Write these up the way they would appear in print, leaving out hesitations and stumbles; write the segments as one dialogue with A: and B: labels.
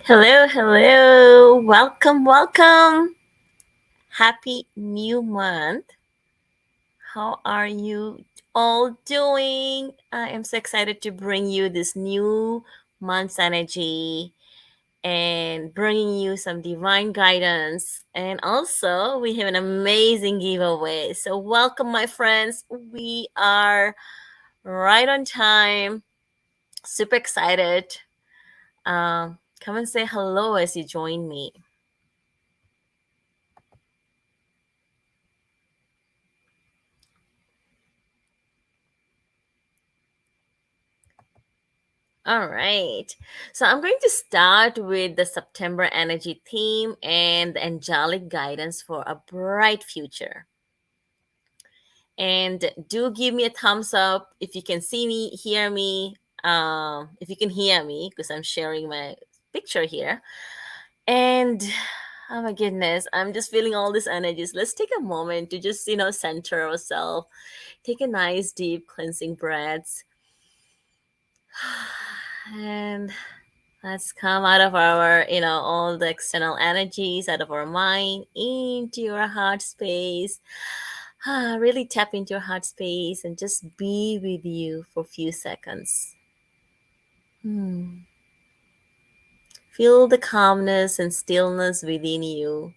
A: Hello, hello. Welcome, welcome. Happy new month. How are you all doing? I am so excited to bring you this new month's energy and bringing you some divine guidance. And also, we have an amazing giveaway. So, welcome, my friends. We are right on time. Super excited. Come and say hello as you join me. All right. So I'm going to start with the September energy theme and the angelic guidance for a bright future. And do give me a thumbs up if you can see me, hear me, if you can hear me, because I'm sharing my picture here. And oh my goodness, I'm just feeling all these energies. Let's take a moment to just, center ourselves. Take a nice, deep, cleansing breaths. And let's come out of our, all the external energies out of our mind into your heart space. Really tap into your heart space and just be with you for a few seconds. Hmm. Feel the calmness and stillness within you.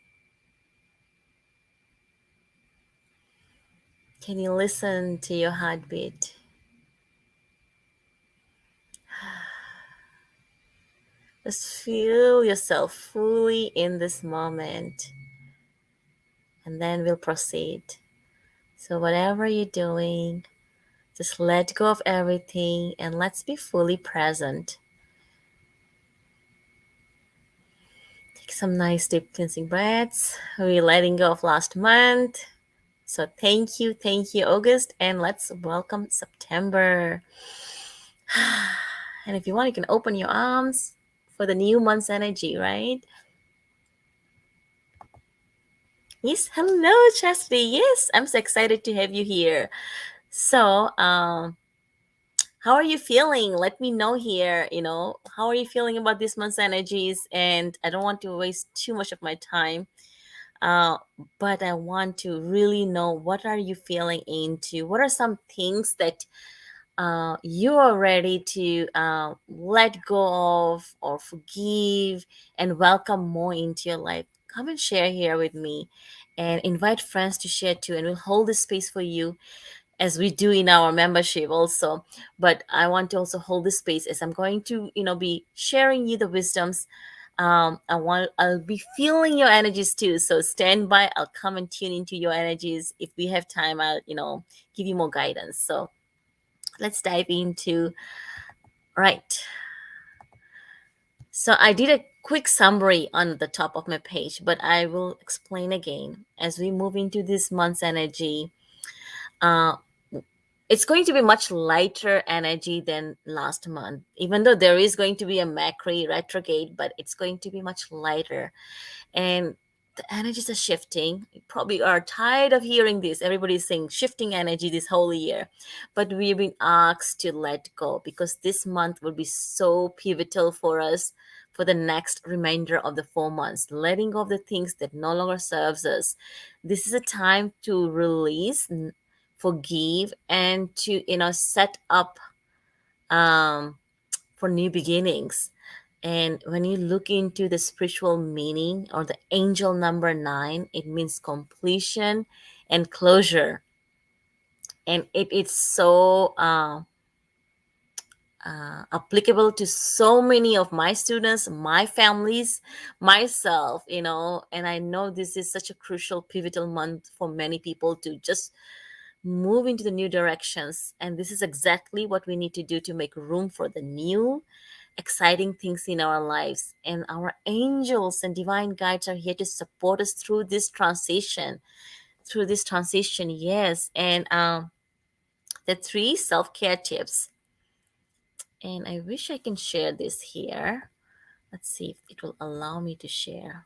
A: Can you listen to your heartbeat? Just feel yourself fully in this moment, and then we'll proceed. So, whatever you're doing, just let go of everything and let's be fully present. Take some nice deep cleansing breaths. We're letting go of last month. So thank you, August, and let's welcome September. And if you want, you can open your arms for the new month's energy, right? Yes, hello, Chastity. Yes, I'm so excited to have you here. So, how are you feeling? Let me know here. How are you feeling about this month's energies? And I don't want to waste too much of my time, uh, but I want to really know what are you feeling into. What are some things that you are ready to let go of or forgive and welcome more into your life? Come and share here with me, and invite friends to share too. And we'll hold this space for you as we do in our membership also, but I want to also hold this space as I'm going to be sharing you the wisdoms. I'll be feeling your energies too, so stand by. I'll come and tune into your energies. If we have time, I'll give you more guidance. So let's dive into. Right, so I did a quick summary on the top of my page, but I will explain again as we move into this month's energy. uh, it's going to be much lighter energy than last month, even though there is going to be a Mercury retrograde, but it's going to be much lighter. And the energies are shifting. You probably are tired of hearing this. Everybody's saying shifting energy this whole year, but we've been asked to let go because this month will be so pivotal for us for the next remainder of the 4 months, letting go of the things that no longer serves us. This is a time to release, forgive, and to set up um, for new beginnings. And when you look into the spiritual meaning or the angel number 9, it means completion and closure. And it's so applicable to so many of my students, my families, myself, and I know this is such a crucial, pivotal month for many people to just move into the new directions. And this is exactly what we need to do to make room for the new, exciting things in our lives. And our angels and divine guides are here to support us through this transition. Through this transition, yes. And the 3 self-care tips. And I wish I can share this here. Let's see if it will allow me to share.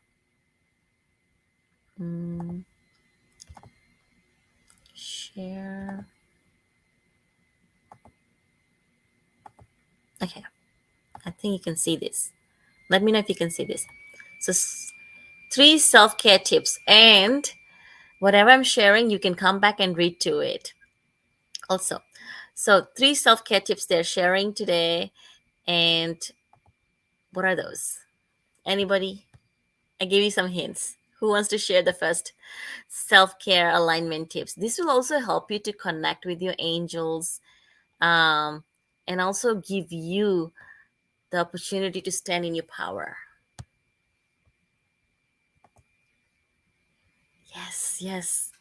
A: Mm, share. Okay, I think you can see this. Let me know if you can see this. So, three self care tips, and whatever I'm sharing, you can come back and read to it also. So, three self care tips they're sharing today. And what are those? Anybody? I gave you some hints. Who wants to share the first self care alignment tips? This will also help you to connect with your angels, um, and also give you the opportunity to stand in your power. Yes, yes.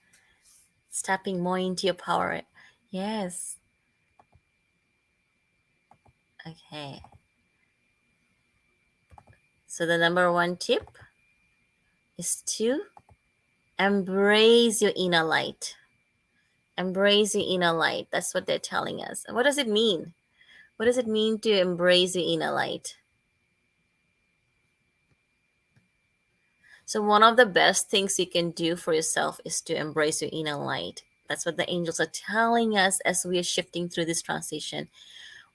A: Stepping more into your power. Yes. Okay. So the number one tip is to embrace your inner light. Embrace your inner light. That's what they're telling us. And what does it mean? What does it mean to embrace your inner light? So, one of the best things you can do for yourself is to embrace your inner light. That's what the angels are telling us as we are shifting through this transition.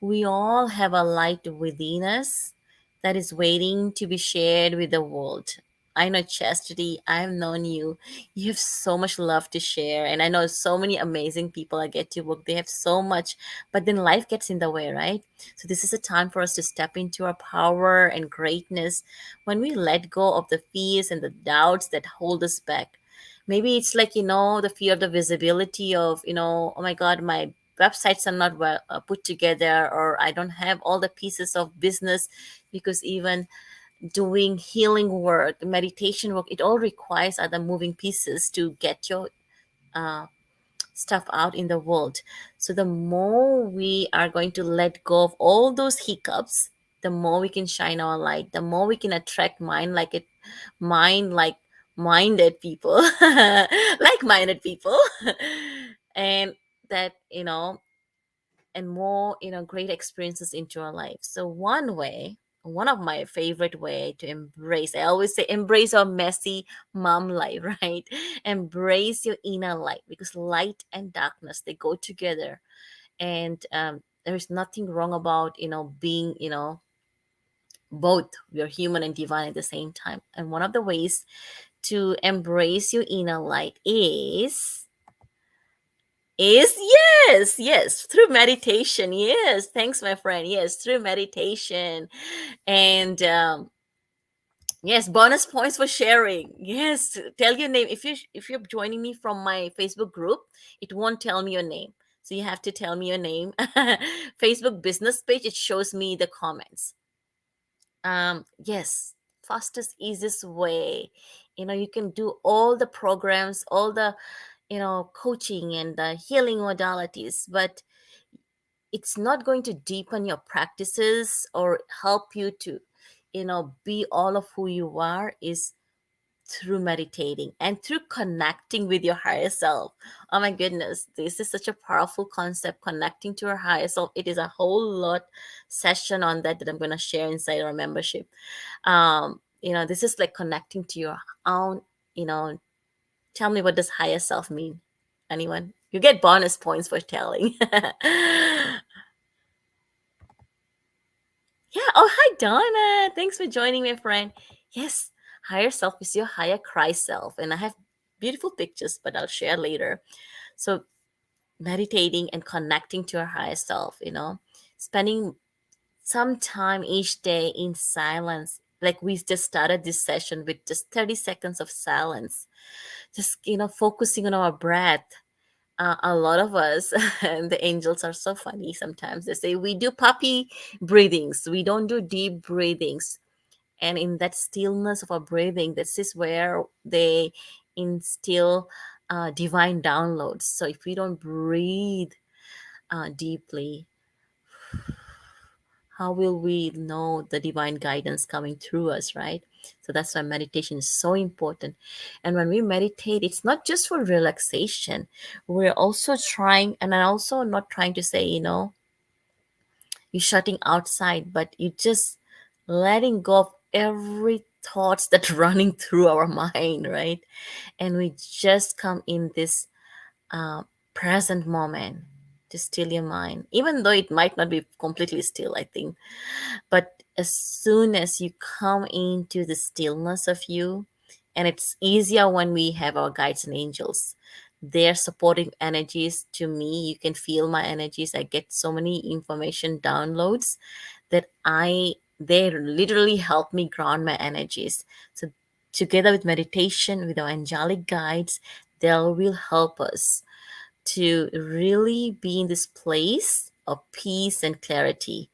A: We all have a light within us that is waiting to be shared with the world. I know Chastity, I've known you. You have so much love to share. And I know so many amazing people I get to work. They have so much, but then life gets in the way, right? So this is a time for us to step into our power and greatness when we let go of the fears and the doubts that hold us back. Maybe it's like, the fear of the visibility of, oh my God, my websites are not well put together, or I don't have all the pieces of business, because even doing healing work, meditation work, it all requires other moving pieces to get your uh, stuff out in the world. So the more we are going to let go of all those hiccups, the more we can shine our light, the more we can attract mind like minded people, like minded people, and that, and more, great experiences into our life. So one of my favorite way to embrace, I always say embrace our messy mom life, right? Embrace your inner light, because light and darkness, they go together. And there's nothing wrong about, being, both, we're human and divine at the same time. And one of the ways to embrace your inner light is yes, through meditation. Yes, thanks my friend. Yes, through meditation. And yes, bonus points for sharing. Yes, tell your name. If you're joining me from my Facebook group, it won't tell me your name, so you have to tell me your name. Facebook business page, it shows me the comments. Yes, fastest easiest way. You can do all the programs, all the, coaching and the healing modalities, but it's not going to deepen your practices or help you to, be all of who you are, is through meditating and through connecting with your higher self. Oh my goodness, this is such a powerful concept, connecting to our higher self. It is a whole lot session on that I'm going to share inside our membership. This is like connecting to your own, you know, tell me, what does higher self mean? Anyone? You get bonus points for telling. Yeah. Oh, hi, Donna. Thanks for joining me, friend. Yes, higher self is your higher Christ self. And I have beautiful pictures, but I'll share later. So, meditating and connecting to our higher self, spending some time each day in silence. Like we just started this session with just 30 seconds of silence, just, focusing on our breath. A lot of us, and the angels are so funny sometimes. They say we do puppy breathings, we don't do deep breathings. And in that stillness of our breathing, this is where they instill divine downloads. So if we don't breathe deeply, how will we know the divine guidance coming through us, right? So that's why meditation is so important. And when we meditate, it's not just for relaxation. We're also trying, and I'm also not trying to say, you're shutting outside, but you just letting go of every thoughts that running through our mind, right? And we just come in this uh, present moment to still your mind, even though it might not be completely still, I think. But as soon as you come into the stillness of you, and it's easier when we have our guides and angels. Their supportive energies to me, you can feel my energies. I get so many information downloads that they literally help me ground my energies. So together with meditation, with our angelic guides, they will help us to really be in this place of peace and clarity.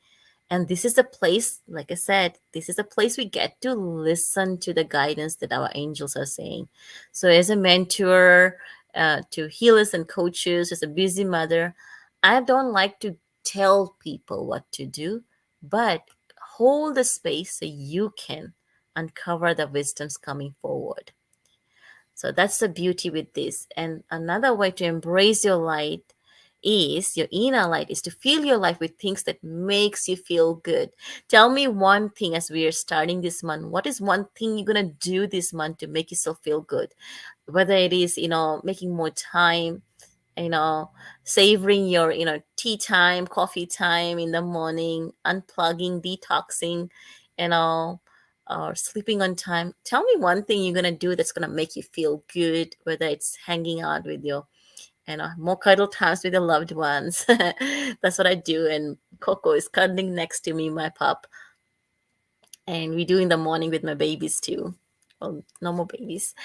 A: And this is a place, like I said, this is a place we get to listen to the guidance that our angels are saying. So, as a mentor, to healers and coaches, as a busy mother, I don't like to tell people what to do, but hold the space so you can uncover the wisdoms coming forward. So that's the beauty with this. And another way to embrace your light is your inner light is to fill your life with things that makes you feel good. Tell me one thing as we are starting this month. What is one thing you're gonna do this month to make yourself feel good? Whether it is, making more time, you know, savoring your, tea time, coffee time in the morning, unplugging, detoxing, you know, or sleeping on time. Tell me one thing you're gonna do that's gonna make you feel good, whether it's hanging out with your, more cuddle times with your loved ones. That's what I do. And Coco is cuddling next to me, my pup. And we do in the morning with my babies too. Well, no more babies.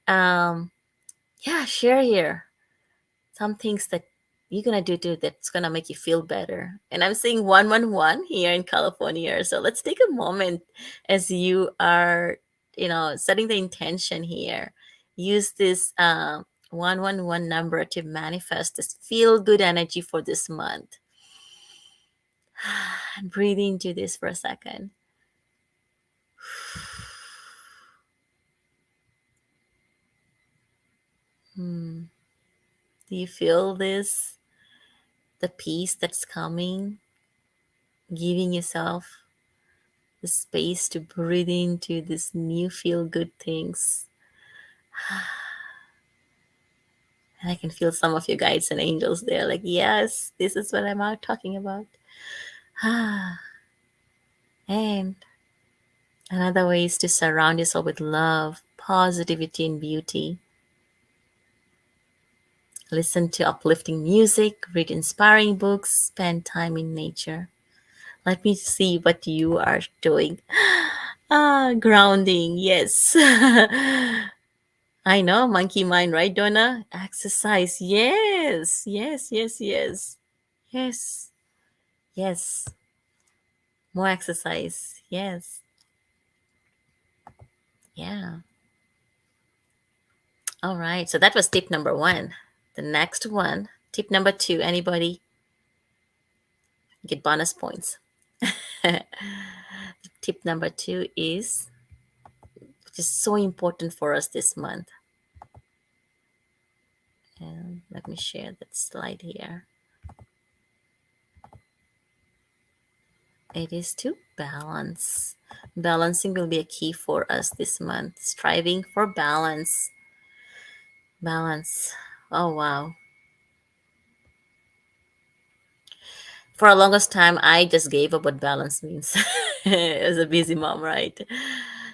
A: Um, yeah, share here some things that you're gonna do that's gonna make you feel better. And I'm seeing 111 here in California. So let's take a moment as you are, setting the intention here. Use this 111 number to manifest this feel good energy for this month. And breathe into this for a second. Hmm. Do you feel this? The peace that's coming, giving yourself the space to breathe into this new feel good things. And I can feel some of your guides and angels there, like, yes, this is what I'm out talking about. And another way is to surround yourself with love, positivity, and beauty. Listen to uplifting music, read inspiring books, spend time in nature. Let me see what you are doing. Grounding, yes. I know, monkey mind, right, Donna? Exercise, yes, yes, yes, yes, yes, yes. More exercise, yes, yeah. All right, so that was tip number one. The next one, tip number two, anybody get bonus points. Tip number two is, which is so important for us this month. And let me share that slide here. It is to balance. Balancing will be a key for us this month. Striving for balance. Balance. Oh, wow. For a longest time, I just gave up what balance means as a busy mom, right?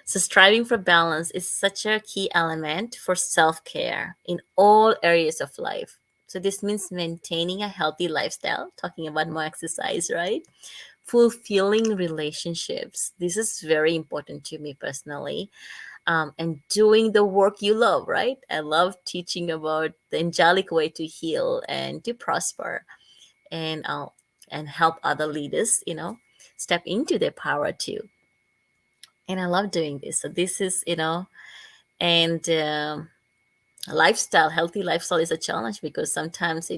A: So, striving for balance is such a key element for self care in all areas of life. So, this means maintaining a healthy lifestyle, talking about more exercise, right? Fulfilling relationships. This is very important to me personally. And doing the work you love, right? I love teaching about the angelic way to heal and to prosper, and help other leaders, step into their power too. And I love doing this. So this is, and lifestyle, healthy lifestyle is a challenge because sometimes,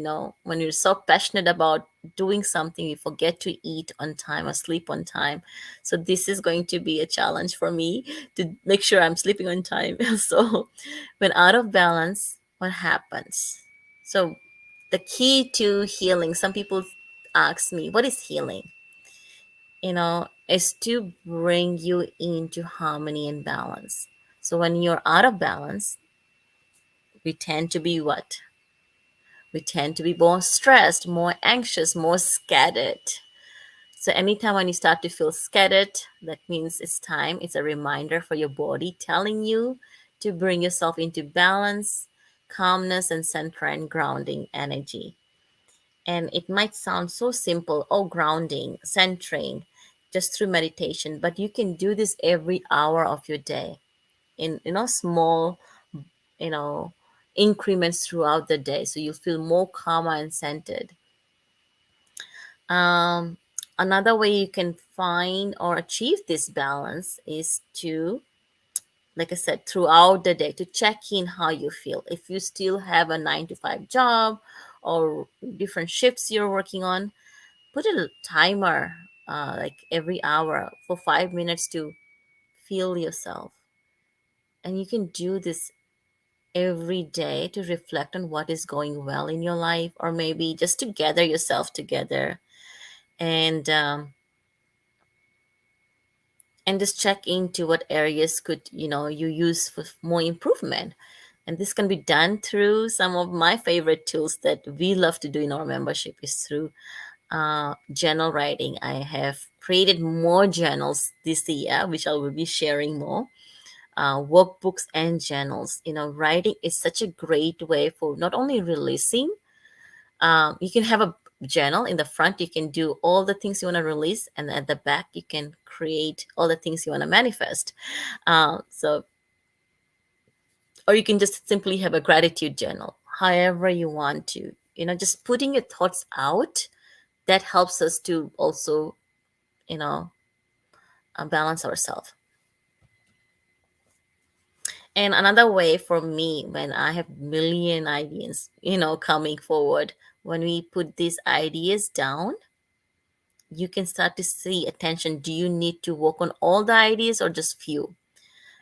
A: when you're so passionate about doing something, you forget to eat on time or sleep on time. So this is going to be a challenge for me to make sure I'm sleeping on time. So when out of balance, what happens? So the key to healing, some people ask me, what is healing? Is to bring you into harmony and balance. So when you're out of balance, we tend to be what? We tend to be more stressed, more anxious, more scattered. So anytime when you start to feel scattered, that means it's time. It's a reminder for your body telling you to bring yourself into balance, calmness, and center and grounding energy. And it might sound so simple, oh, grounding, centering, just through meditation, but you can do this every hour of your day in small, you know, increments throughout the day. So you'll feel more calmer and centered. Um, Another way you can find or achieve this balance is to, like I said, throughout the day, to check in how you feel. If you still have a 9 to 5 job or different shifts you're working on, put a timer, like every hour for 5 minutes to feel yourself. And you can do this every day to reflect on what is going well in your life, or maybe just to gather yourself together and just check into what areas could you use for more improvement. And this can be done through some of my favorite tools that we love to do in our membership is through journal writing. I have created more journals this year, which I will be sharing more. Workbooks and journals. Writing is such a great way for not only releasing. You can have a journal in the front. You can do all the things you want to release, and at the back, you can create all the things you want to manifest. So, or you can just simply have a gratitude journal, however you want to. Just putting your thoughts out, that helps us to also you know balance ourselves. And another way for me, when I have million ideas coming forward, when we put these ideas down, you can start to see attention. Do you need to work on all the ideas or just few?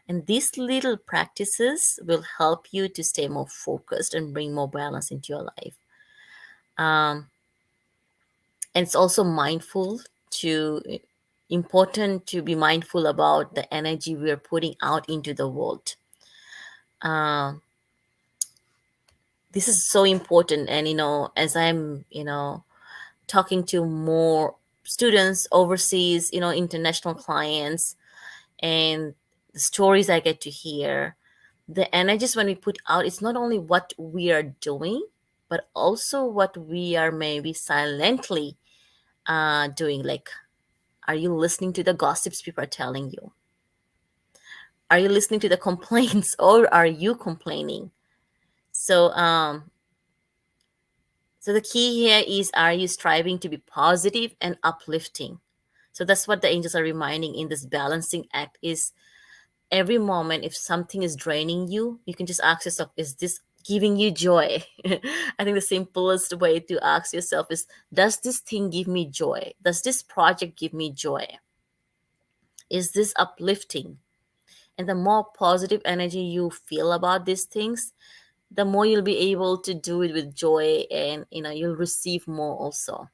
A: And these little practices will help you to stay more focused and bring more balance into your life. um, and it's also to important to be mindful about the energy we are putting out into the world. um, this is so important. And as I'm talking to more students overseas, international clients, and the stories I get to hear, the energies when we put out, it's not only what we are doing, but also what we are maybe silently doing. Like, are you listening to the gossips people are telling you? Are you listening to the complaints or are you complaining? So the key here is, are you striving to be positive and uplifting? So that's what the angels are reminding in this balancing act is, every moment if something is draining you, you can just ask yourself, is this giving you joy? I think the simplest way to ask yourself is, does this thing give me joy? Does this project give me joy? Is this uplifting? And the more positive energy you feel about these things, the more you'll be able to do it with joy, and you'll receive more also.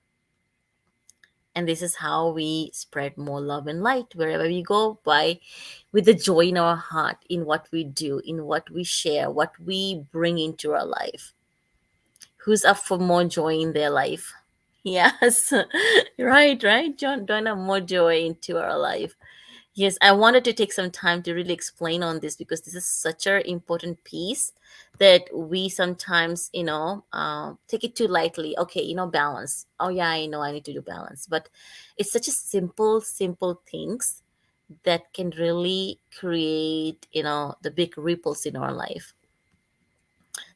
A: And this is how we spread more love and light wherever we go, by with the joy in our heart, in what we do, in what we share, what we bring into our life. Who's up for more joy in their life? Yes. Right, John. Don't have more joy into our life. Yes, I wanted to take some time to really explain on this, because this is such an important piece that we sometimes, take it too lightly. Okay, balance. Oh yeah, I know I need to do balance, but it's such a simple things that can really create, the big ripples in our life.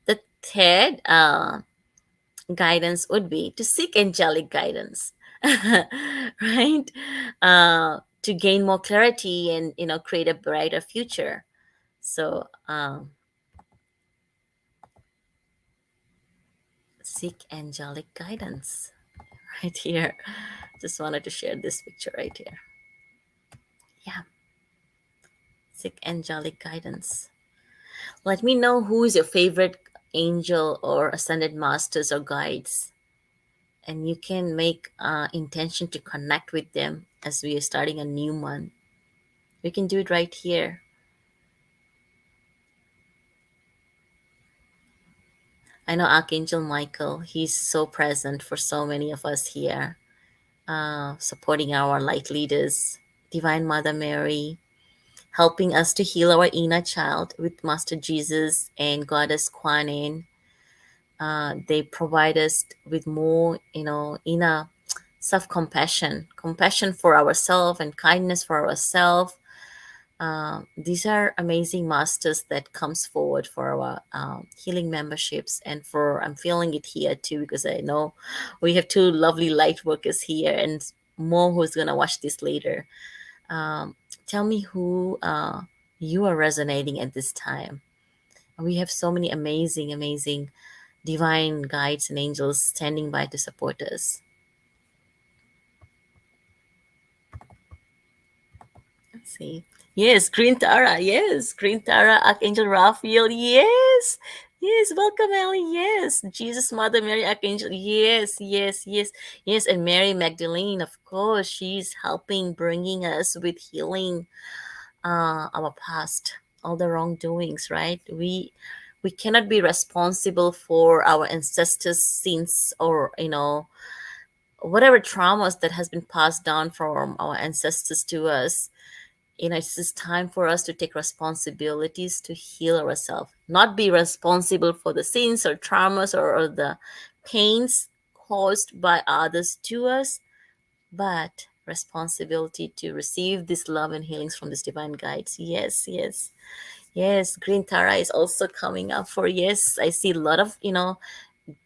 A: The third guidance would be to seek angelic guidance, right? To gain more clarity and create a brighter future. So seek angelic guidance right here. Just wanted to share this picture right here. Yeah, seek angelic guidance. Let me know who is your favorite angel or ascended masters or guides, and you can make intention to connect with them as we are starting a new month. We can do it right here. I know Archangel Michael, he's so present for so many of us here. supporting our light leaders, Divine Mother Mary, helping us to heal our inner child with Master Jesus and Goddess Kuan Yin. They provide us with more, inner self-compassion, compassion for ourselves and kindness for ourselves. These are amazing masters that comes forward for our healing memberships, and for I'm feeling it here too because I know we have two lovely light workers here and more who's gonna watch this later. Um, Tell me who you are resonating at this time. We have so many amazing, amazing divine guides and angels standing by to support us. Let's see. Yes, Green Tara. Yes, Green Tara, Archangel Raphael. Yes. Yes, welcome, Ellie. Yes, Jesus, Mother Mary, Archangel. Yes, yes, yes, yes. And Mary Magdalene, of course, she's helping, bringing us with healing our past, all the wrongdoings, right? We cannot be responsible for our ancestors' sins, or whatever traumas that has been passed down from our ancestors to us. It's just time for us to take responsibilities to heal ourselves, not be responsible for the sins or traumas, or the pains caused by others to us, but responsibility to receive this love and healings from these divine guides. Yes, yes, yes. Green Tara is also coming up for, yes, I see a lot of,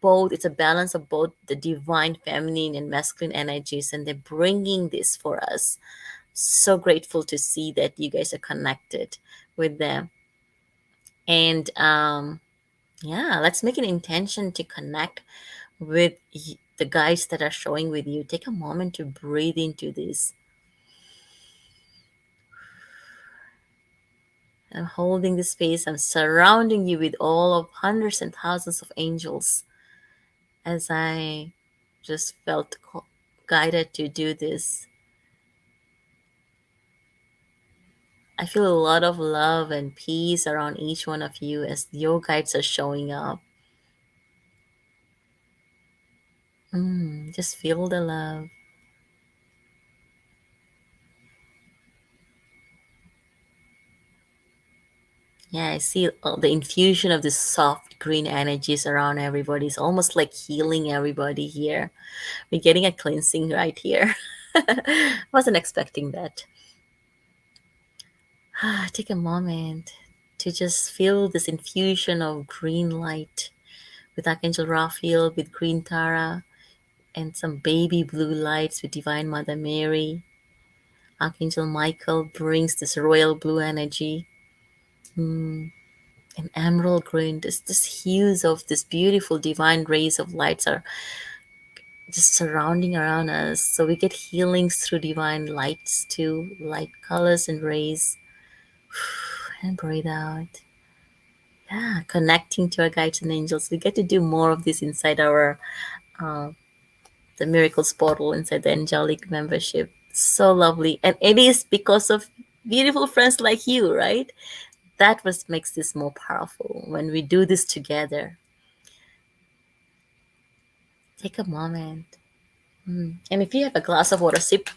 A: both. It's a balance of both the divine feminine and masculine energies, and they're bringing this for us. So grateful to see that you guys are connected with them. And yeah, let's make an intention to connect with the guys that are showing with you. Take a moment to breathe into this. I'm holding the space. I'm surrounding you with all of hundreds and thousands of angels as I just felt guided to do this. I feel a lot of love and peace around each one of you as your guides are showing up. Just feel the love. Yeah, I see the infusion of this soft green energies around everybody. It's almost like healing everybody here. We're getting a cleansing right here. Wasn't expecting that. Take a moment to just feel this infusion of green light with Archangel Raphael, with Green Tara, and some baby blue lights with Divine Mother Mary. Archangel Michael brings this royal blue energy. Mm, and emerald green, this hues of this beautiful divine rays of lights are just surrounding around us. So we get healings through divine lights too, light colors and rays. And breathe out. Yeah, connecting to our guides and angels. We get to do more of this inside our uh, the miracles portal, inside the angelic membership. So lovely, and it is because of beautiful friends like you, right? That was makes this more powerful when we do this together. Take a moment. And if you have a glass of water, sip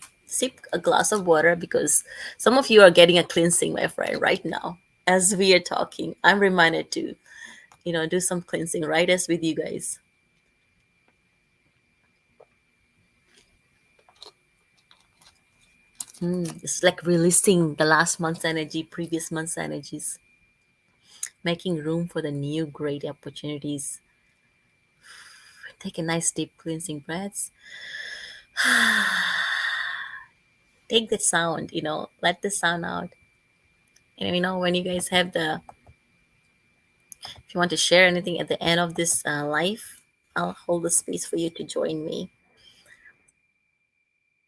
A: a glass of water, because some of you are getting a cleansing, my friend, right now. As we are talking, I'm reminded to, do some cleansing right as with you guys. It's like releasing the last month's energy, previous month's energies, making room for the new great opportunities. Take a nice deep cleansing breaths. Take the sound, let the sound out. And when you guys have if you want to share anything at the end of this live, I'll hold the space for you to join me.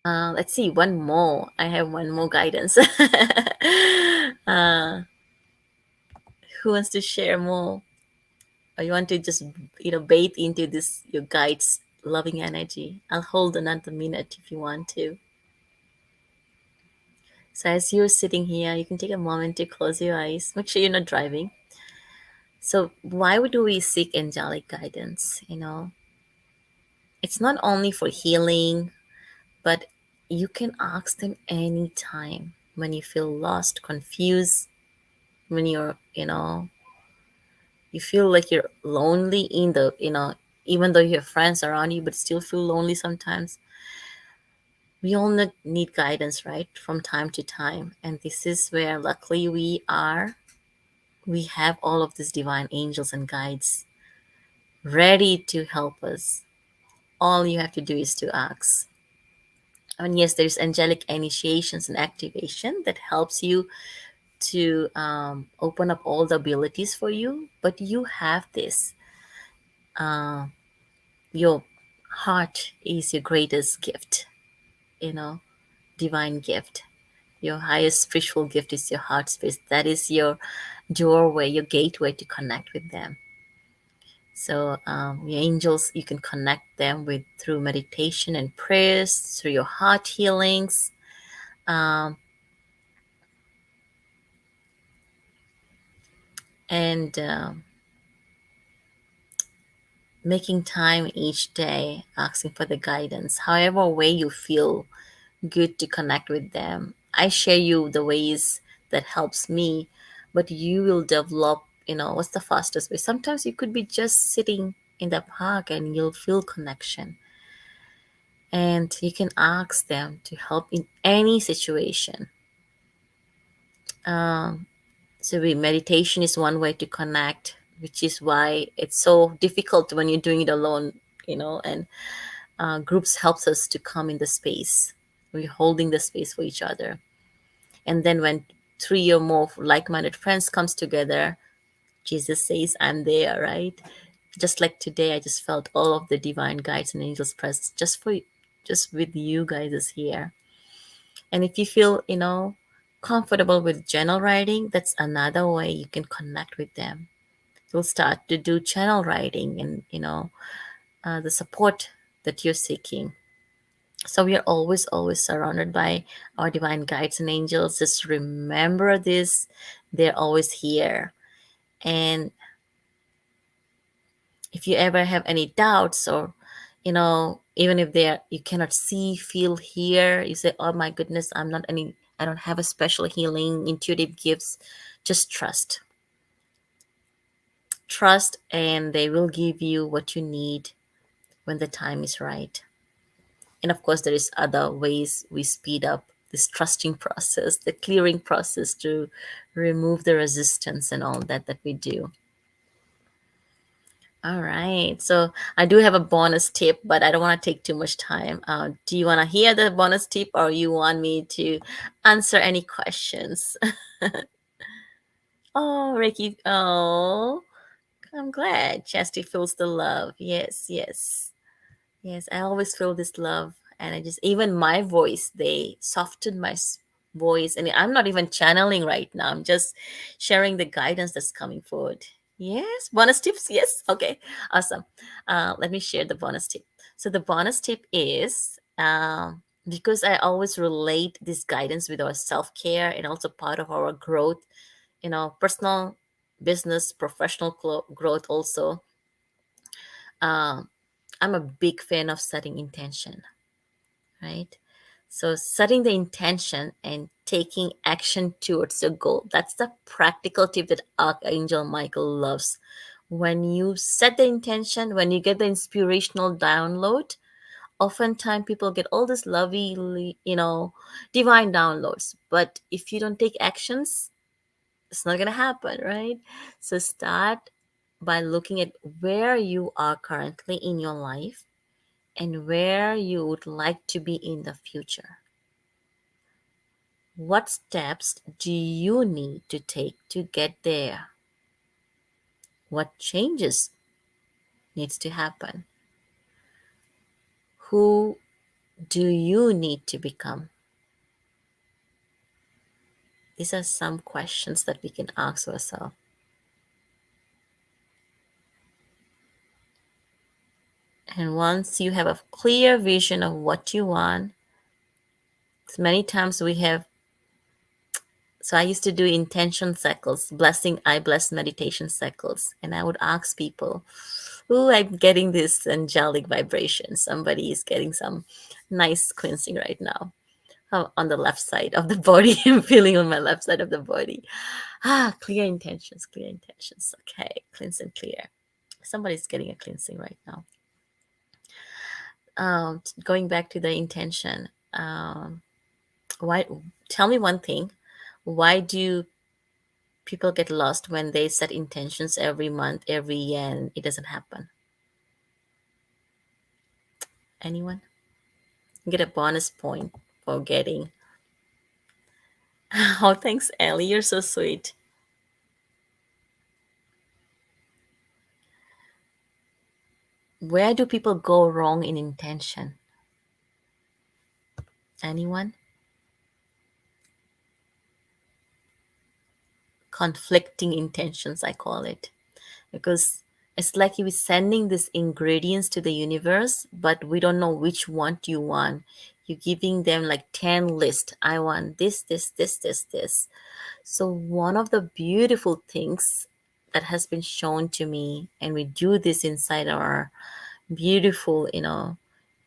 A: Let's see, one more. I have one more guidance. uh, who wants to share more? Or you want to just, bathe into this, your guide's loving energy? I'll hold another minute if you want to. So as you're sitting here, you can take a moment to close your eyes. Make sure you're not driving. So why would we seek angelic guidance? It's not only for healing, But you can ask them anytime when you feel lost, confused, when you feel like you're lonely in even though you have friends around you, but still feel lonely sometimes. We all need guidance, right? From time to time. And this is where, luckily, we have all of these divine angels and guides ready to help us. All you have to do is to ask. And yes, there's angelic initiations and activation that helps you to open up all the abilities for you. But you have this. Your heart is your greatest gift, you know, divine gift. Your highest spiritual gift is your heart space. That is your doorway, your gateway to connect with them. So your angels, you can connect them with through meditation and prayers, through your heart healings, um, and making time each day, asking for the guidance. However way you feel good to connect with them. I share you the ways that helps me, but you will develop, what's the fastest way. Sometimes you could be just sitting in the park and you'll feel connection. And you can ask them to help in any situation. Um, meditation is one way to connect, which is why it's so difficult when you're doing it alone, and groups helps us to come in the space. We're holding the space for each other. And then when three or more like-minded friends comes together, Jesus says, I'm there, right? Just like today, I just felt all of the divine guides and angels presence just with you guys is here. And if you feel, comfortable with journal writing, that's another way you can connect with them. You'll start to do channel writing and, the support that you're seeking. So we are always surrounded by our divine guides and angels. Just remember this. They're always here. And if you ever have any doubts, or even if they're you cannot see, feel, hear, you say, oh my goodness, I don't have a special healing intuitive gifts. Just trust, and they will give you what you need when the time is right. And of course, there is other ways we speed up this trusting process, the clearing process, to remove the resistance and all that we do. All right. So I do have a bonus tip, but I don't want to take too much time. Do you want to hear the bonus tip, or you want me to answer any questions? Oh, Ricky. Oh, I'm glad Chastity feels the love. Yes, yes. Yes, I always feel this love, and I just even my voice, they soften my voice, and I'm not even channeling right now. I'm just sharing the guidance that's coming forward. Yes, bonus tips. Yes, okay, awesome. Let me share the bonus tip. So the bonus tip is because I always relate this guidance with our self care and also part of our growth, personal, business, professional growth also. Um, I'm a big fan of setting intention, right? So, setting the intention and taking action towards your goal. That's the practical tip that Archangel Michael loves. When you set the intention, when you get the inspirational download, oftentimes people get all this lovely, divine downloads. But if you don't take actions, it's not going to happen, right? So, start by looking at where you are currently in your life and where you would like to be in the future. What steps do you need to take to get there? What changes needs to happen? Who do you need to become? These are some questions that we can ask ourselves. And once you have a clear vision of what you want, many times we have, so I used to do intention cycles, I bless meditation cycles, and I would ask people, "Ooh, I'm getting this angelic vibration. Somebody is getting some Nice cleansing right now. On the left side of the body. I'm feeling on my left side of the body. Clear intentions, clear intentions. Okay, cleanse and clear. Somebody's getting a cleansing right now. Going back to the intention. Why? Tell me one thing. Why do people get lost when they set intentions every month, every year, and it doesn't happen? Anyone? You get a bonus point for getting. Oh, thanks, Ellie. You're so sweet. Where do people go wrong in intention? Anyone? Conflicting intentions, I call it. Because it's like you are sending these ingredients to the universe, but we don't know which one do you want. You're giving them like 10 list. I want this. So one of the beautiful things that has been shown to me, and we do this inside our beautiful,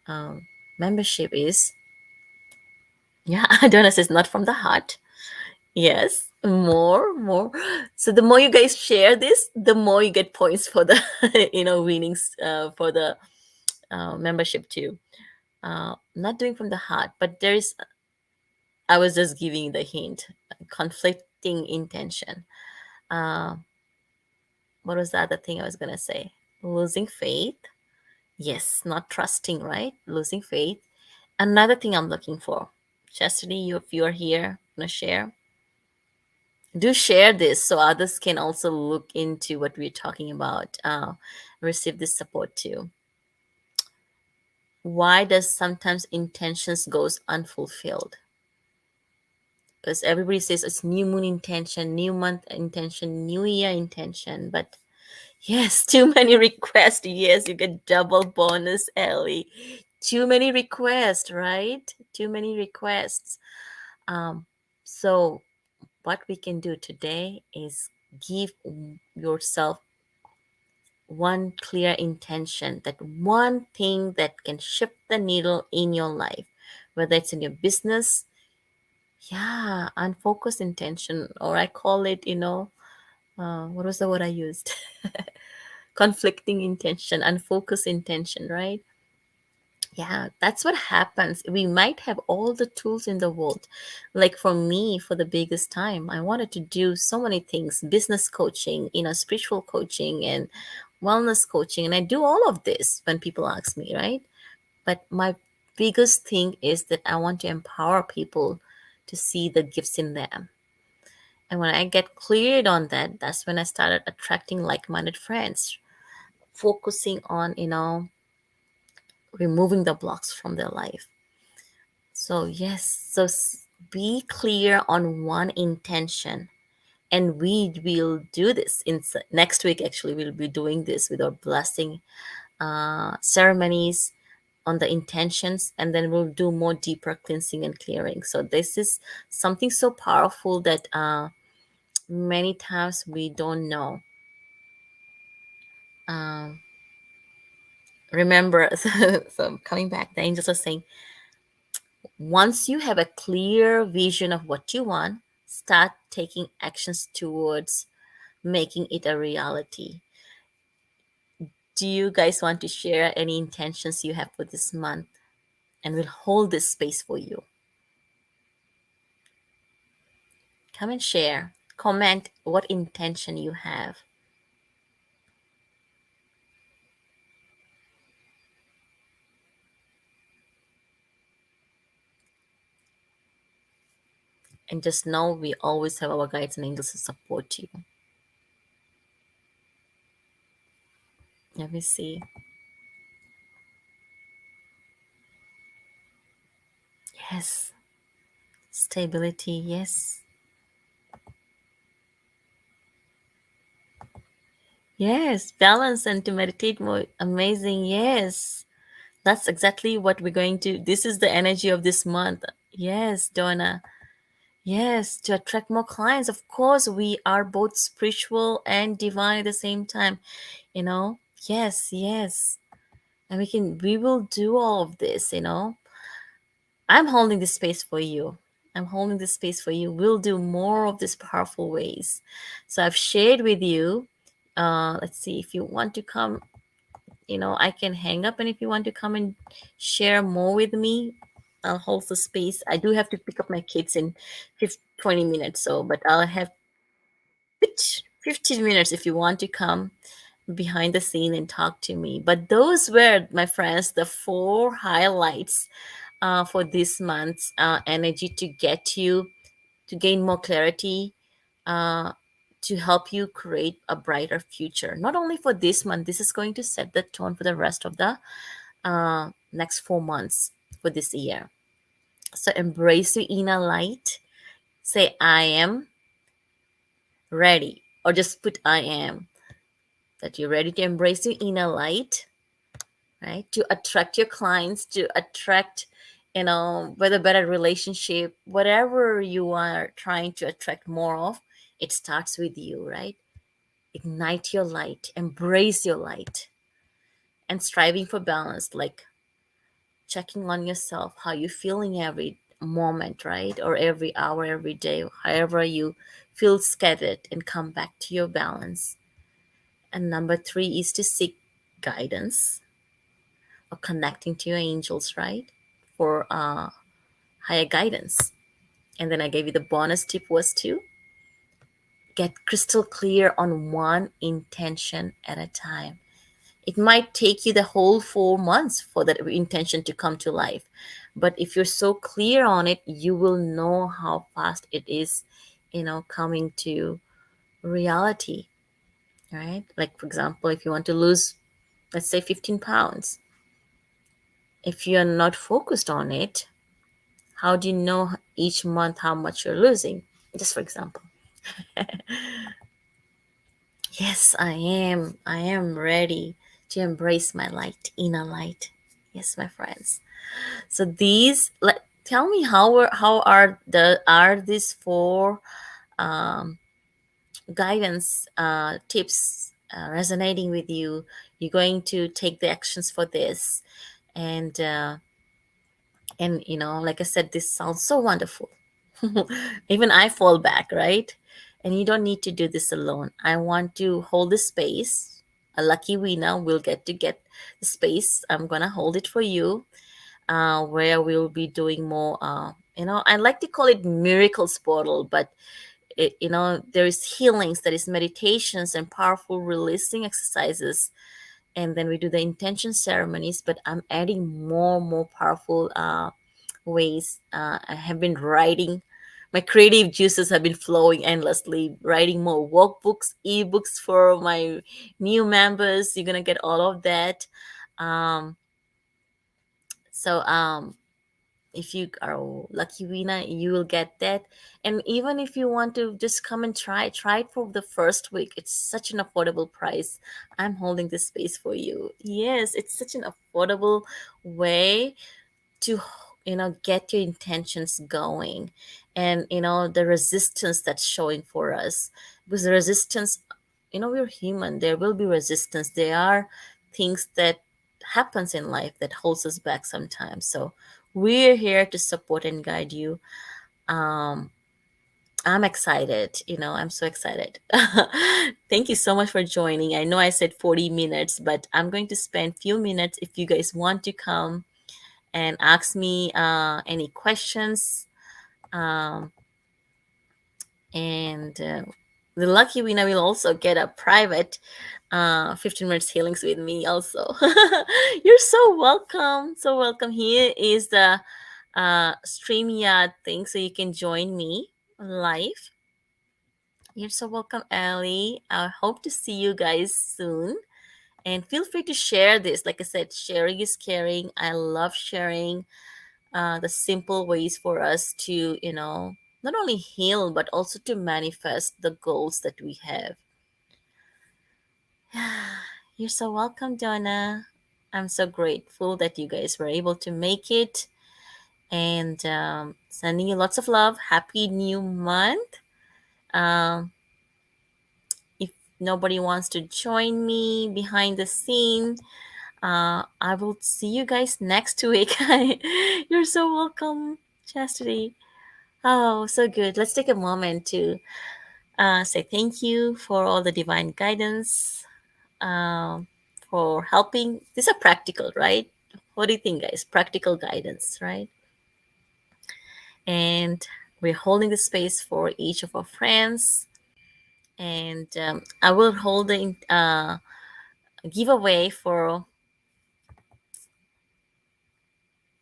A: um, membership is, yeah, Adonis is not from the heart. Yes, more. So the more you guys share this, the more you get points for the, winnings, for the membership too. Not doing from the heart, but there is. I was just giving the hint. Conflicting intention. Uh, what was the other thing I was gonna say? Losing faith. Yes, not trusting, right? Losing faith. Another thing I'm looking for. Chastity, if you're here, gonna share. Do share this so others can also look into what we're talking about, receive this support too. Why does sometimes intentions goes unfulfilled? Because everybody says it's new moon intention, new month intention, new year intention, but yes, too many requests. Yes, you get double bonus, Ellie. Too many requests, right? Too many requests. So what we can do today is give yourself one clear intention, that one thing that can shift the needle in your life, whether it's in your business. Yeah, unfocused intention, or I call it, what was the word I used? Conflicting intention, unfocused intention, right? Yeah, that's what happens. We might have all the tools in the world. Like for me, for the biggest time, I wanted to do so many things, business coaching, spiritual coaching and wellness coaching. And I do all of this when people ask me, right? But my biggest thing is that I want to empower people to see the gifts in them. And when I get cleared on that, that's when I started attracting like minded friends, focusing on, removing the blocks from their life. So, yes, so be clear on one intention. And we will do this in next week. Actually, we'll be doing this with our blessing ceremonies on the intentions, and then we'll do more deeper cleansing and clearing. So, this is something so powerful that many times we don't know. Um, Remember, so coming back, the angels are saying, once you have a clear vision of what you want, start taking actions towards making it a reality. Do you guys want to share any intentions you have for this month? And we'll hold this space for you. Come and share. Comment what intention you have. And just know we always have our guides and angels to support you. Let me see. Yes. Stability. Yes. Yes. Balance and to meditate more. Amazing. Yes. That's exactly what we're going to. This is the energy of this month. Yes, Donna. Yes, to attract more clients. Of course, we are both spiritual and divine at the same time. You know, yes. And we will do all of this, I'm holding this space for you. I'm holding this space for you. We'll do more of these powerful ways. So I've shared with you. Let's see if you want to come. I can hang up, and if you want to come and share more with me, I'll hold the space. I do have to pick up my kids in 20 minutes, so but I'll have 15 minutes if you want to come behind the scene and talk to me. But those were, my friends, the four highlights for this month's energy to get you to gain more clarity, uh, to help you create a brighter future. Not only for this month, this is going to set the tone for the rest of the next 4 months for this year. So embrace your inner light. Say, I am ready, or just put I am, that you're ready to embrace your inner light, right? To attract your clients, to attract, whether better relationship, whatever you are trying to attract more of, it starts with you, right? Ignite your light, embrace your light, and striving for balance, like checking on yourself, how you feeling every moment, right? Or every hour, every day, however you feel scattered, and come back to your balance. And number three is to seek guidance or connecting to your angels, right? For higher guidance. And then I gave you the bonus tip was to get crystal clear on one intention at a time. It might take you the whole 4 months for that intention to come to life. But if you're so clear on it, you will know how fast it is, coming to reality, right? Like, for example, if you want to lose, let's say, 15 pounds, if you're not focused on it, how do you know each month how much you're losing? Just for example. Yes, I am. I am ready to embrace my light, inner light. Yes, my friends. So tell me how are these four um, guidance tips resonating with you? You're going to take the actions for this, and like I said, this sounds so wonderful. Even I fall back, right? And you don't need to do this alone. I want to hold the space. A lucky winner will get the space. I'm gonna hold it for you, where we'll be doing more. I like to call it miracles portal, but there is healings, there is meditations and powerful releasing exercises, and then we do the intention ceremonies. But I'm adding more powerful ways. I have been writing. My creative juices have been flowing endlessly, writing more workbooks, ebooks for my new members. You're gonna get all of that. Um, so if you are a lucky winner, you will get that. And even if you want to just come and try it for the first week. It's such an affordable price. I'm holding this space for you. Yes, it's such an affordable way to get your intentions going. And the resistance that's showing for us, because the resistance, we're human, there will be resistance. There are things that happens in life that holds us back sometimes. So we're here to support and guide you. um I'm excited. I'm so excited. Thank you so much for joining. I know I said 40 minutes, but I'm going to spend few minutes if you guys want to come and ask me any questions. Um, and the lucky winner will also get a private 15 minutes healings with me also. You're so welcome. So welcome. Here is the StreamYard thing, so you can join me live. You're so welcome, Ali. I hope to see you guys soon. And feel free to share this. Like I said, sharing is caring. I love sharing the simple ways for us to, not only heal, but also to manifest the goals that we have. You're so welcome, Donna. I'm so grateful that you guys were able to make it. And sending you lots of love. Happy new month. Um, if nobody wants to join me behind the scene, I will see you guys next week. You're so welcome, Chastity. Oh, so good. Let's take a moment to say thank you for all the divine guidance, um, for helping. These are practical, right? What do you think, guys? Practical guidance, right? And we're holding the space for each of our friends. And I will hold the giveaway for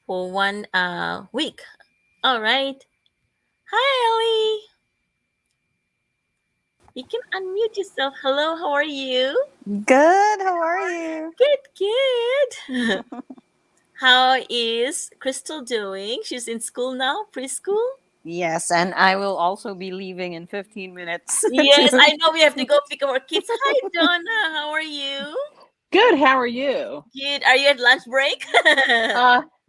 A: 1 week. All right. Hi, Ellie. You can unmute yourself. Hello, how are you?
B: Good. How are you?
A: Good, good. How is Crystal doing? She's in school now, preschool?
B: Yes, and I will also be leaving in 15 minutes
A: Yes,
B: too.
A: I know we have to go pick up our kids. Hi, Donna. How are you?
C: Good. How are you?
A: Good. Are you at lunch break?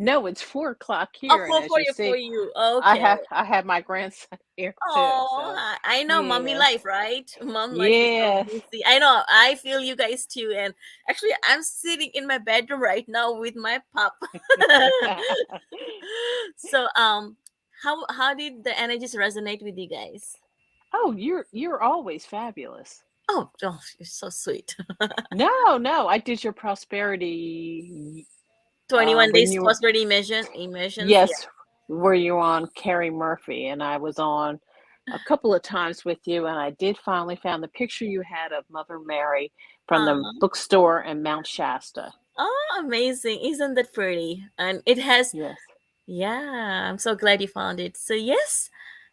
C: No, it's 4 o'clock
A: Oh,
C: here, and
A: for
C: as
A: for
C: you
A: you, for
C: see,
A: you.
C: I
A: Okay.
C: have my grandson here too.
A: Oh,
C: So
A: I know, mommy
C: yes,
A: life, right? Mom life is so
C: yes.
A: busy. I know. I feel you guys too. And actually, I'm sitting in my bedroom right now with my pup. So, how did the energies resonate with you guys?
C: Oh, you're always fabulous.
A: Oh, you're so sweet.
C: No, no, I did your prosperity
A: 21
C: when
A: days
C: you
A: prosperity immersions. Yeah.
C: yes, were you on Carrie Murphy, and I was on a couple of times with you, and I did finally found the picture you had of Mother Mary from the
A: Uh,
C: bookstore in Mount Shasta.
A: oh, amazing. Isn't that pretty? And it has,
C: Yes.
A: yeah, I'm so glad you found it. So, yes,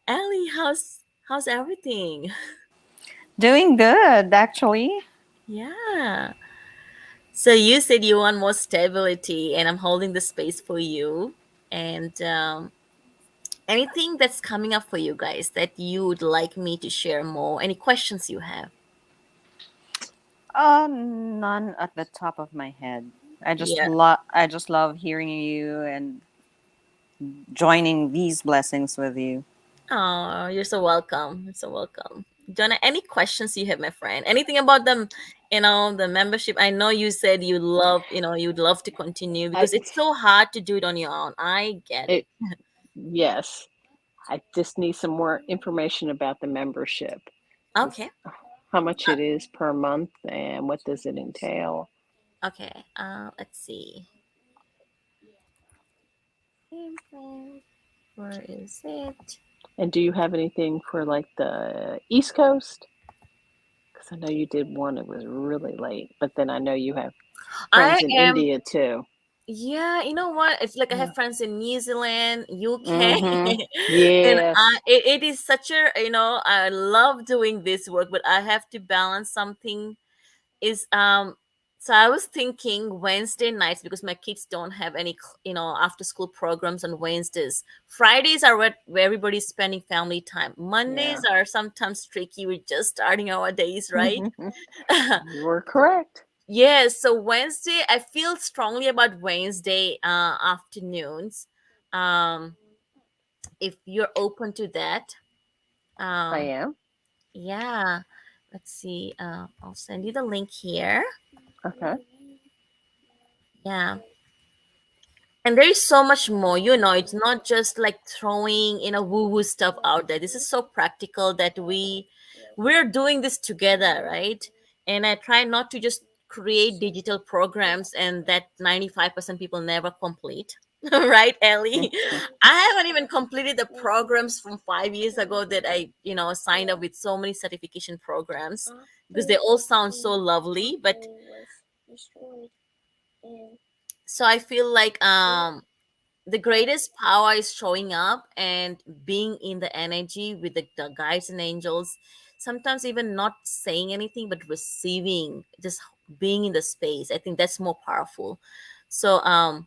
A: Ellie, how's everything?
B: Doing good, actually.
A: Yeah. So you said you want more stability, and I'm holding the space for you. And anything that's coming up for you guys that you would like me to share more? Any questions you have?
B: None at the top of my head.
A: Yeah.
B: I just love hearing you and joining these blessings with you.
A: Oh, you're so welcome. You're so welcome. Donna, any questions you have, my friend? Anything about them, the membership? I know you said you'd love to continue
C: I
A: because it's so hard to do it on your own. I get
C: it
A: it.
C: yes. I just need some more information about the membership.
A: Okay.
C: Is how much it is per month and what does it entail?
A: Okay. Let's see. Where is it?
C: And do you have anything for like the East Coast? Because I know you did one that was really late, but then I know you have
A: I
C: friends in
A: am.
C: India too.
A: Yeah, you know what? It's like I
C: Yeah.
A: have friends in New Zealand, UK,
C: Mm-hmm.
A: and
C: Yes.
A: it is such a, I love doing this work, but I have to balance something. Is So I was thinking Wednesday nights because my kids don't have any after school programs on Wednesdays. Fridays are where everybody's spending family time.
C: Yeah.
A: Mondays are sometimes tricky. We're just starting our days, right?
C: You were correct.
A: Yes, so Wednesday, I feel strongly about Wednesday afternoons. Um, if you're open to that,
C: I
A: um,
C: am.
A: yeah. Let's see. I'll send you the link here.
C: Okay.
A: Yeah, and there is so much more. It's not just like throwing woo woo stuff out there. This is so practical that we're doing this together, right? And I try not to just create digital programs and that 95% people never complete. Right, Ellie? I haven't even completed the programs from 5 years ago that I signed up with so many certification programs because they all sound so lovely, but so I feel like the greatest power is showing up and being in the energy with the guides and angels, sometimes even not saying anything but receiving, just being in the space. I think that's more powerful. So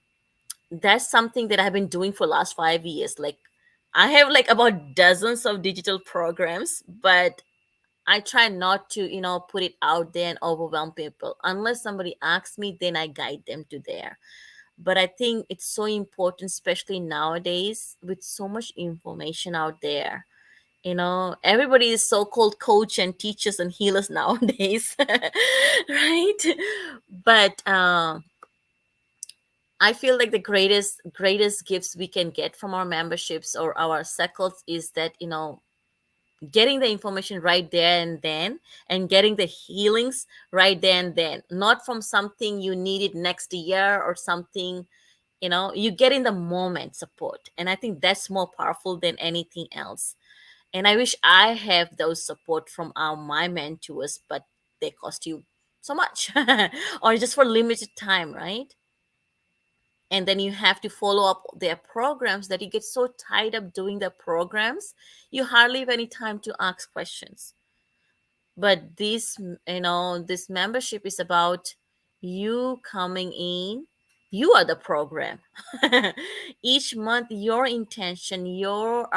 A: that's something that I've been doing for last 5 years. Like I have like about dozens of digital programs, but I try not to put it out there and overwhelm people. Unless somebody asks me, then I guide them to there. But I think it's so important, especially nowadays with so much information out there. Everybody is so-called coach and teachers and healers nowadays. Right? But I feel like the greatest gifts we can get from our memberships or our circles is that, getting the information right there and then, and getting the healings right there and then, not from something you needed next year or something. You get in the moment support, and I think that's more powerful than anything else. And I wish I have those support from my mentors, but they cost you so much or just for limited time, right? And then you have to follow up their programs that you get so tied up doing the programs, you hardly have any time to ask questions. But this membership is about you coming in. You are the program. Each month, your intention, your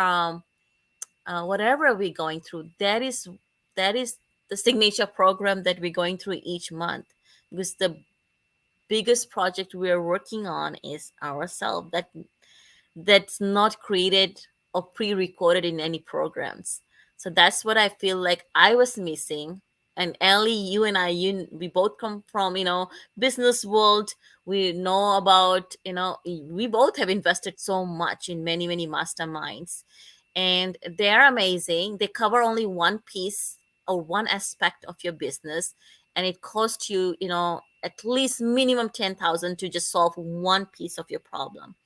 A: whatever we're going through, that is the signature program that we're going through each month. Because the biggest project we're working on is ourselves. That's not created or pre-recorded in any programs. So that's what I feel like I was missing. And Ellie, you and I, we both come from business world. We know about we both have invested so much in many many masterminds, and they're amazing. They cover only one piece or one aspect of your business, and it costs you at least minimum 10,000 to just solve one piece of your problem.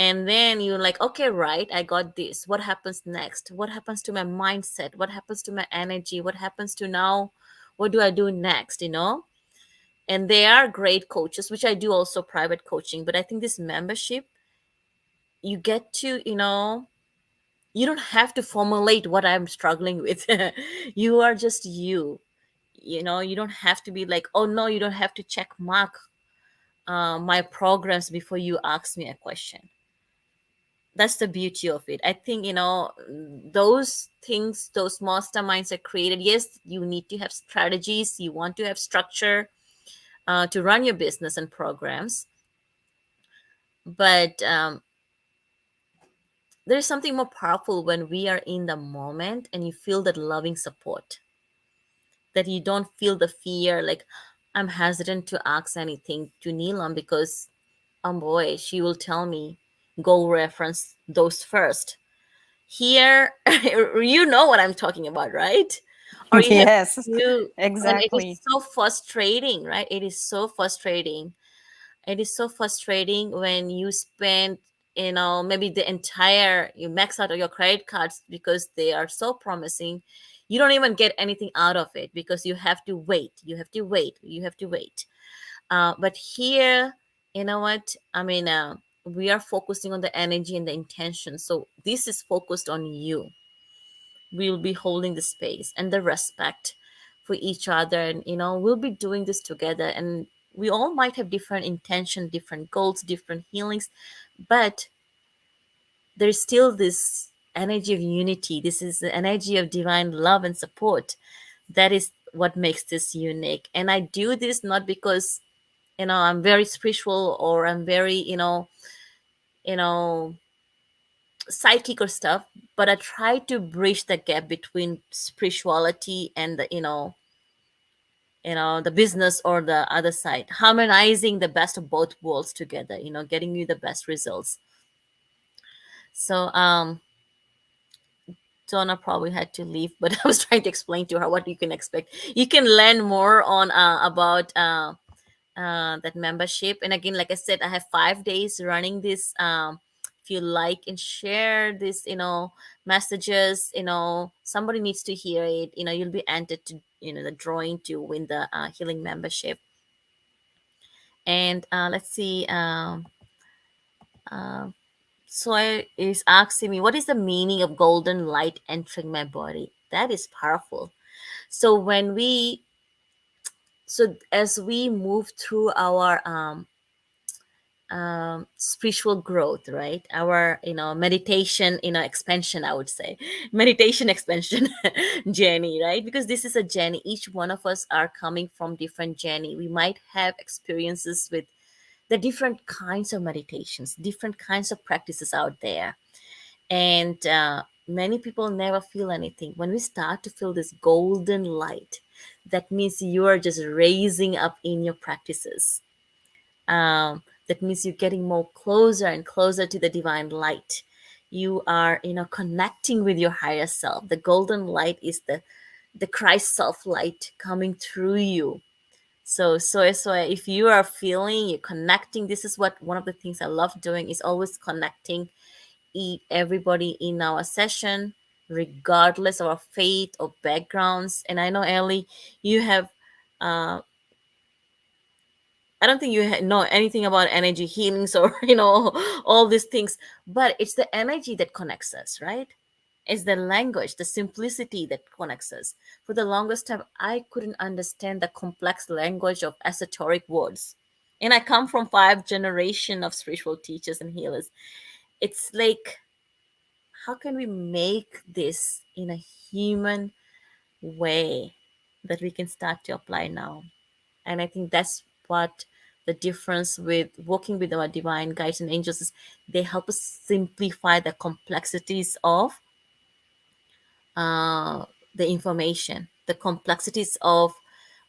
A: And then you're like, okay, right, I got this. What happens next? What happens to my mindset? What happens to my energy? What happens to now? What do I do next? And they are great coaches, which I do also private coaching. But I think this membership, you get to, you don't have to formulate what I'm struggling with. You are just you. You don't have to be like, oh no, you don't have to check mark my progress before you ask me a question. That's the beauty of it. I think those things, those masterminds are created. Yes, you need to have strategies, you want to have structure to run your business and programs, but there's something more powerful when we are in the moment and you feel that loving support, that you don't feel the fear like, I'm hesitant to ask anything to Neelam because, oh boy, she will tell me go reference those first. Here, you know what I'm talking about, right? Or you have
B: Yes,
A: to, and it is
B: exactly.
A: so frustrating, right? It is so frustrating when you spend maybe the entire, you max out your credit cards because they are so promising. You don't even get anything out of it because you have to wait, but here, you know what I mean, we are focusing on the energy and the intention, so this is focused on you. We'll be holding the space and the respect for each other, and we'll be doing this together, and we all might have different intention, different goals, different healings, but there's still this energy of unity. This is the energy of divine love and support. That is what makes this unique. And I do this not because I'm very spiritual or I'm very you know psychic or stuff, but I try to bridge the gap between spirituality and the business or the other side, harmonizing the best of both worlds together, getting you the best results. So Donna probably had to leave, but I was trying to explain to her what you can expect. You can learn more on about that membership. And again, like I said, I have 5 days running this. If you like and share this, messages, somebody needs to hear it. You'll be entered to, the drawing to win the healing membership. And let's see. Soy is asking me, what is the meaning of golden light entering my body? That is powerful. So as we move through our spiritual growth, right, our meditation expansion, I would say, meditation expansion journey, right, because this is a journey. Each one of us are coming from different journey. We might have experiences with the different kinds of meditations, different kinds of practices out there, and many people never feel anything. When we start to feel this golden light, that means you are just raising up in your practices. That means you're getting more closer and closer to the divine light. You are, connecting with your higher self. The golden light is the Christ self light coming through you. So if you are feeling you're connecting, this is what one of the things I love doing is always connecting everybody in our session, regardless of our faith or backgrounds. And I know, Ellie, you have uh, I don't think you know anything about energy healings or all these things, but it's the energy that connects us, right? It's the language, the simplicity that connects us. For the longest time, I couldn't understand the complex language of esoteric words, and I come from 5 generation of spiritual teachers and healers. It's like, how can we make this in a human way that we can start to apply now? And I think that's what the difference with working with our divine guides and angels is. They help us simplify the complexities of uh, the information, the complexities of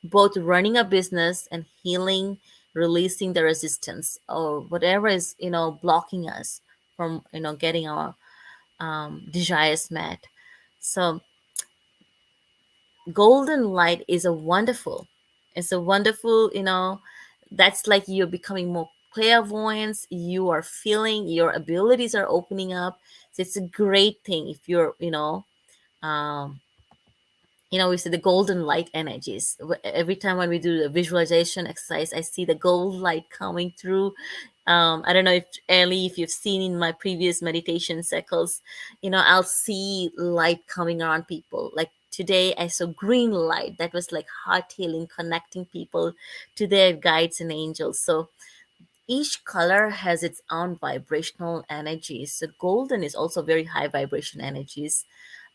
A: both running a business and healing, releasing the resistance or whatever is blocking us from getting our desires met. So golden light is a wonderful, it's a wonderful, that's like you're becoming more clairvoyance, you are feeling your abilities are opening up. So it's a great thing if you're um we see the golden light energies. Every time when we do the visualization exercise, I see the gold light coming through. I don't know if Ellie, if you've seen in my previous meditation cycles, I'll see light coming around people. Like today, I saw green light that was like heart healing, connecting people to their guides and angels. So each color has its own vibrational energies. So golden is also very high vibration energies.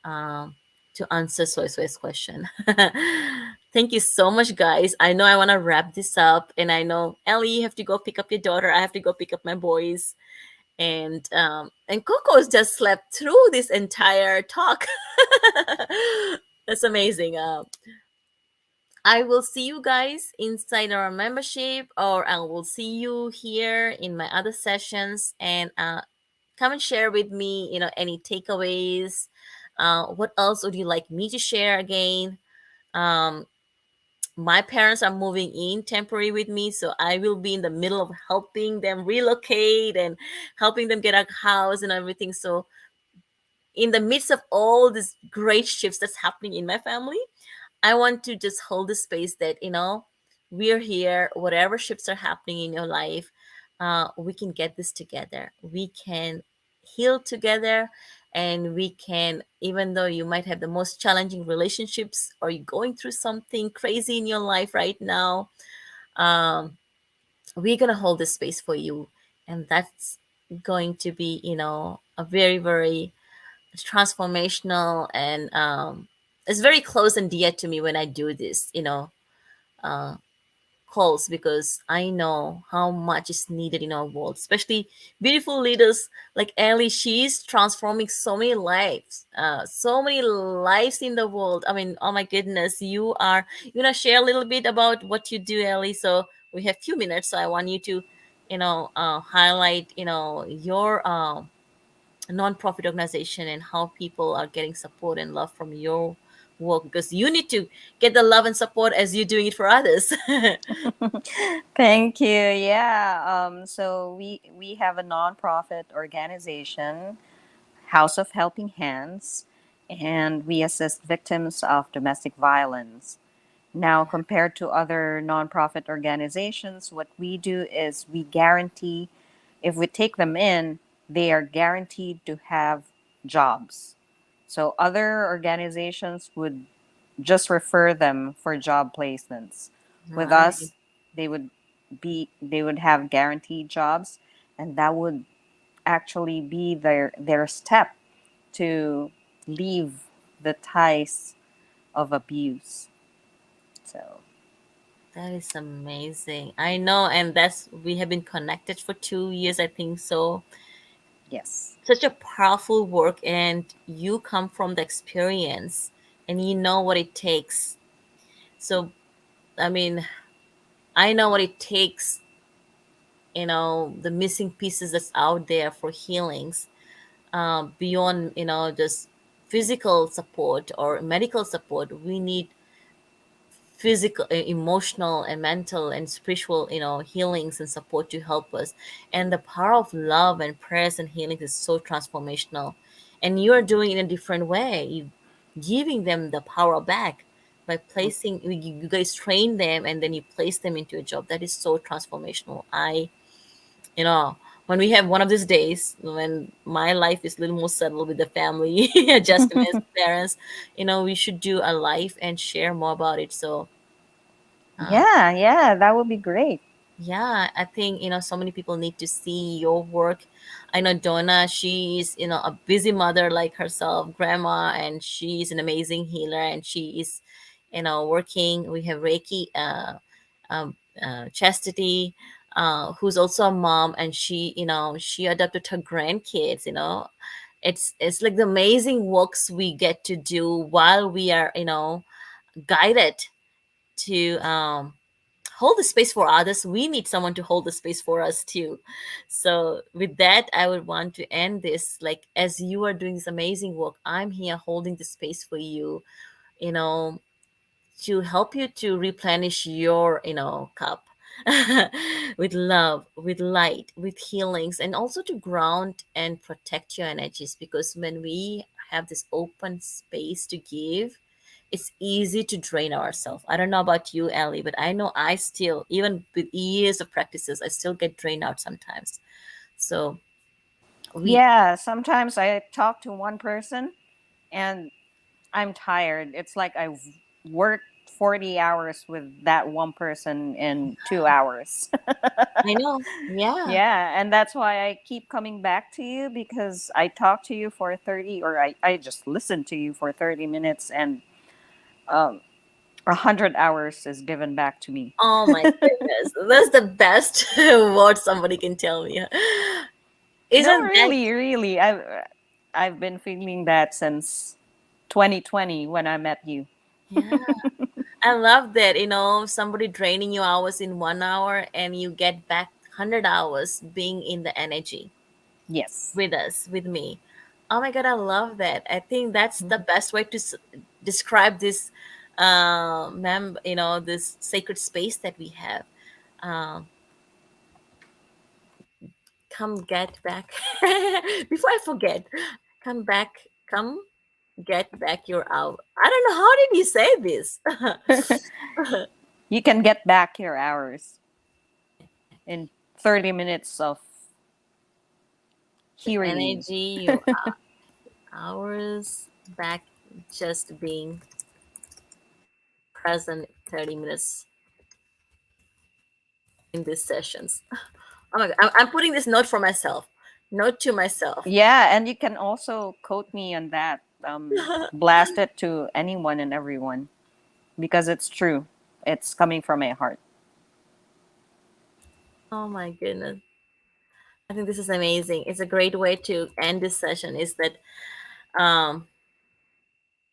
A: um, to answer Soy Soy's question. Thank you so much, guys. I know I want to wrap this up, and I know Ellie, you have to go pick up your daughter. I have to go pick up my boys, and Coco's just slept through this entire talk. That's amazing. I will see you guys inside our membership, or I will see you here in my other sessions. And come and share with me, any takeaways. What else would you like me to share again? Um, my parents are moving in temporary with me, so I will be in the middle of helping them relocate and helping them get a house and everything. So, in the midst of all these great shifts that's happening in my family, I want to just hold the space that, we're here, whatever shifts are happening in your life, we can get this together. We can heal together, and we can, even though you might have the most challenging relationships or you're going through something crazy in your life right now, um, we're going to hold this space for you. And that's going to be, a very, very transformational, and it's very close and dear to me when I do this, uh, calls, because I know how much is needed in our world, especially beautiful leaders like Ellie. She's transforming so many lives in the world. I mean, oh my goodness, share a little bit about what you do, Ellie. So we have few minutes, so I want you to, highlight, your non-profit organization and how people are getting support and love from your work, because you need to get the love and support as you're doing it for others.
B: Thank you. Yeah. So we have a nonprofit organization, House of Helping Hands, and we assist victims of domestic violence. Now, compared to other nonprofit organizations, what we do is we guarantee, if we take them in, they are guaranteed to have jobs. So other organizations would just refer them for job placements. With
A: Right.
B: us, they would have guaranteed jobs, and that would actually be their step to leave the ties of abuse. So,
A: That is amazing. I know, and that's we have been connected for 2 years, I think so.
B: yes.
A: Such a powerful work, and you come from the experience, and you know what it takes. So, I mean, I know what it takes the missing pieces that's out there for healings, beyond just physical support or medical support. We need physical, emotional and mental and spiritual healings and support to help us. And the power of love and prayers and healing is so transformational, and you are doing it in a different way. You giving them the power back by placing you guys train them and then you place them into a job that is so transformational. When we have one of these days when my life is a little more settled with the family adjustments, parents, we should do a live and share more about it. So uh,
B: Yeah, yeah, that would be great.
A: yeah, I think, so many people need to see your work. I know Donna, she's, a busy mother like herself, grandma, and she's an amazing healer, and she is, working. We have Reiki, Chastity, who's also a mom, and she adopted her grandkids. It's like the amazing works we get to do while we are, guided to hold the space for others. We need someone to hold the space for us too. So with that, I would want to end this, like, as you are doing this amazing work, I'm here holding the space for you, you know to help you to replenish your cup with love, with light, with healings, and also to ground and protect your energies. Because when we have this open space to give, it's easy to drain ourselves. I don't know about you, Ellie, but I know I still, even with years of practices, I still get drained out sometimes. So we
B: Yeah, sometimes I talk to one person and I'm tired. It's like I've worked 40 hours with that one person in 2 hours.
A: I know, yeah.
B: Yeah, and that's why I keep coming back to you because I talk to you for 30, or I just listen to you for 30 minutes, and um, 100 hours is given back to me.
A: Oh my goodness, that's the best word somebody can tell me.
B: No,
A: Isn't that?
B: really, really. I've been feeling that since 2020 when I met you.
A: Yeah, I love that. Somebody draining you hours in 1 hour, and you get back 100 hours being in the energy
B: Yes.
A: with us, with me. Oh my God, I love that. I think that's the best way to describe this, this sacred space that we have. Um, Come get back. Before I forget, come back, come get back your hour. I don't know, how did you say this?
B: You can get back your hours in 30 minutes of
A: The
B: hearing you.
A: energy, your hours back, just being present 30 minutes in these sessions. Oh my God, I'm putting this note for myself. Note to myself.
B: Yeah, and you can also quote me on that. Blast it to anyone and everyone because it's true. It's coming from my heart.
A: Oh my goodness. I think this is amazing. It's a great way to end this session, is that, um,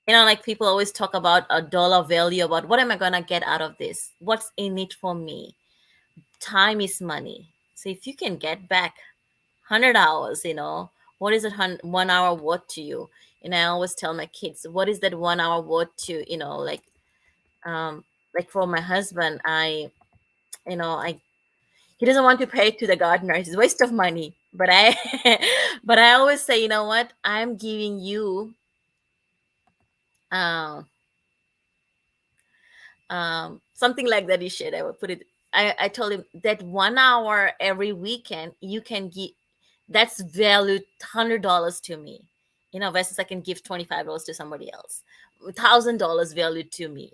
A: like, people always talk about a dollar value, about what am I going to get out of this? What's in it for me? Time is money. So if you can get back 100 hours, what is it, 1 hour worth to you? And I always tell my kids, what is that 1 hour worth to, um, like for my husband, I he doesn't want to pay to the gardener. It's a waste of money. But I, but I always say, you know what? I'm giving you, uh, something like that. He said, I would put it. I told him that 1 hour every weekend you can give, that's valued $100 to me. Versus I can give $25 to somebody else. $1,000 valued to me,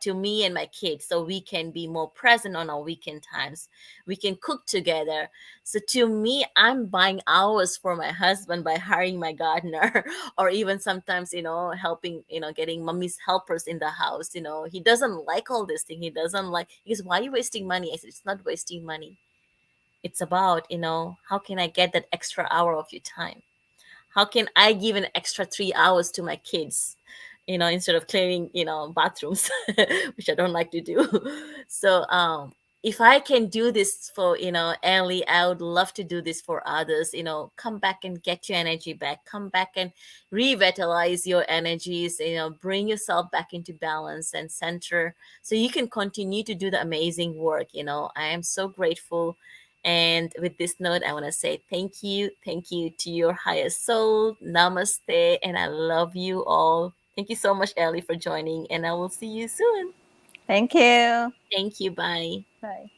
A: to me and my kids, so we can be more present on our weekend times. We can cook together. So to me, I'm buying hours for my husband by hiring my gardener, or even sometimes, helping, getting mommy's helpers in the house. He doesn't like all this thing. He doesn't like. He goes, "Why are you wasting money?" I said, "It's not wasting money. It's about, how can I get that extra hour of your time? How can I give an extra 3 hours to my kids, instead of cleaning, bathrooms, which I don't like to do." So, if I can do this for, Ellie, I would love to do this for others. Come back and get your energy back. Come back and revitalize your energies, bring yourself back into balance and center so you can continue to do the amazing work. I am so grateful. And with this note, I want to say thank you. Thank you to your highest soul. Namaste. And I love you all. Thank you so much, Ellie, for joining. And I will see you soon.
B: Thank you.
A: Thank you. Bye.
B: Bye.